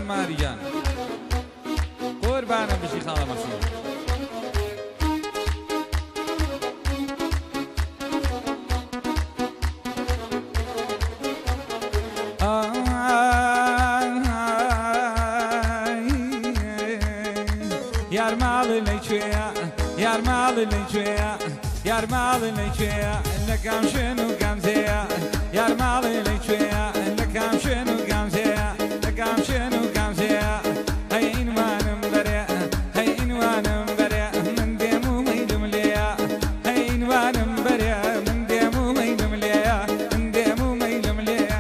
من ماریجان قربانم بشی خاڵە مەسیح یار ماڵی لەکوێیە یار ماڵی لەکوێیە یار ماڵی لەکوێیە لە کام شوێن و کامزەیە یار ماڵی لەکوێیە لە کام شوێن و کامزەیە لە کام شوێن و کامزەیە هەی ئینوانم بەرێ هەی ئینوانم بەرێ من دێم و مەیلم لێیە هەی ئینوانم بەرێ من دێم و مەیلم لێیە من دێم و مەیلم لێیە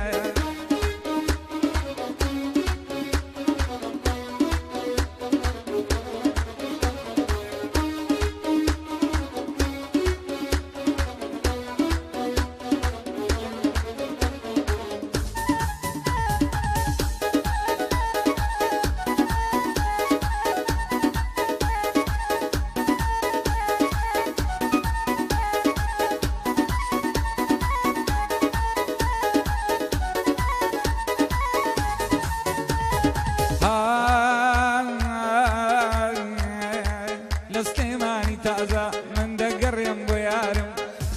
لستيماني تازة من دقريم بويارم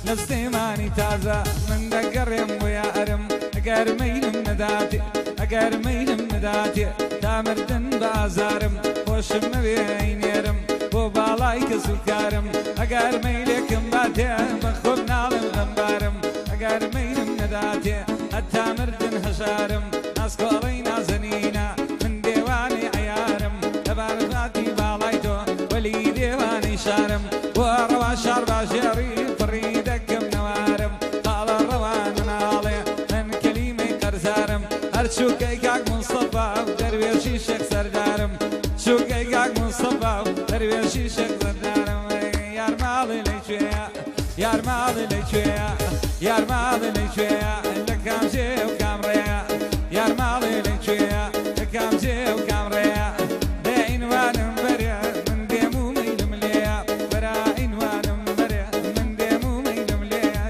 لستيماني تازة من دقريم بويارم اقار ميلم نداتي اقار ميلم نداتي تامردن بازارم خوشم بينيرم بو بالايك سكارم اقار ميلكم باتي بخوب نالم غنبارم اقار ميلم نداتي التامردن هشارم ناس كوري نازنينا من ديواني عيارم تبارفاتي بالايتو ولي ديواني شارم وروا شار باشيري فريدكم نوارم قال الروان نالي من كلمة قرزارم هرشو كيكاك مصطفى ودرويشي شيخ سردارم شو كيكاك مصطفى ودرويشي شيخ سردارم يار مالي ليشويا يار مالي ليشويا يار مالي ليشويا لكام جي وكام ريا يار مالي ليشويا لكام جي وكام ريا دين وانم بريا من ديمو ميلم ليا براين وانم بريا من ديمو ميلم ليا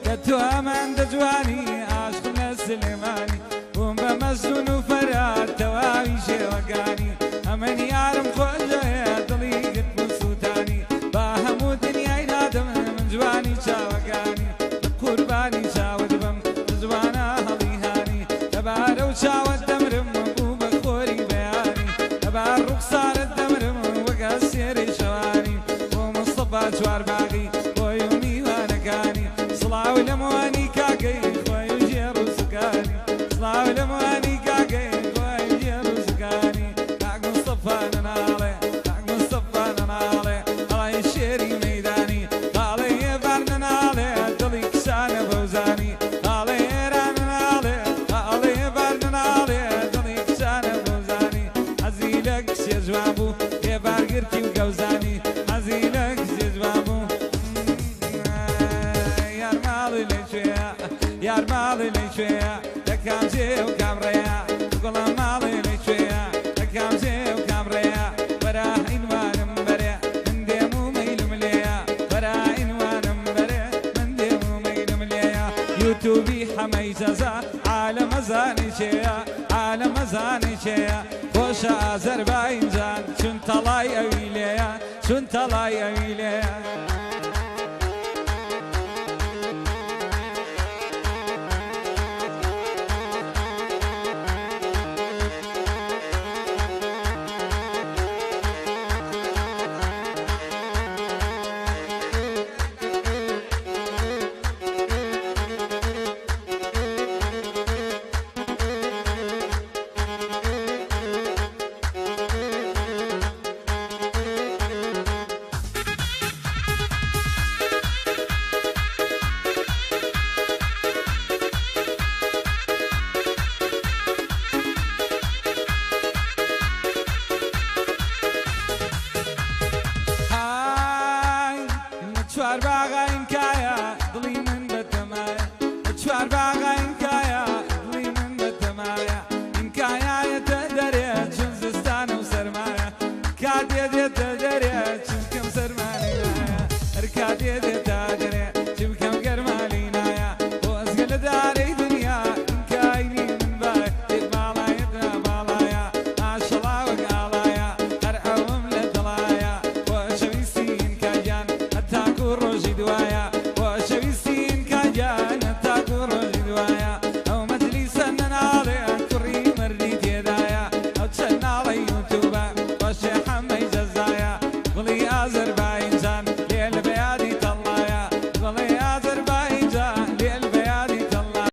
كتو من دجواني عاشق من السليماني قوم بمسجون وفراد تواوي شوقاني أمن يعرم خوجه طليقة مسوتاني باهمو دنيا ينادم من جواني شاوقاني قرباني شاود بم جوانا هليهاني تبارو شاود دمرم قوم بخوري بياني تبار رخصار الدمرم وقاسيري شواني ومصطفى جوار باقي ويومي وانكاني صلاوي لمواني كاكي خوي جيرو سكاني صلاوي لمواني كاكي خوي جيرو سكاني كاك مصطفى ننالي كاك مصطفى ننالي علي الشيري ميداني علي يفر ننالي دلي كسان بوزاني علي يران ننالي علي يفر ننالي دلي كسان بوزاني عزيلك سيجوابو يفر قرتي وقوزاني عزيلك سيجوابو يار مالي ليشويا لكام جي وكام ريا قول مالي ليشويا لكام جي وكام ريا برا عنوانم بريا من ديمو ميلم ليا برا عنوانم بريا من ديمو ميلم ليا يوتيوبي حمي جزا عالم زاني شيا عالم زاني شيا خوش أزربايجان شن طلاي أويليا شن طلاي أويليا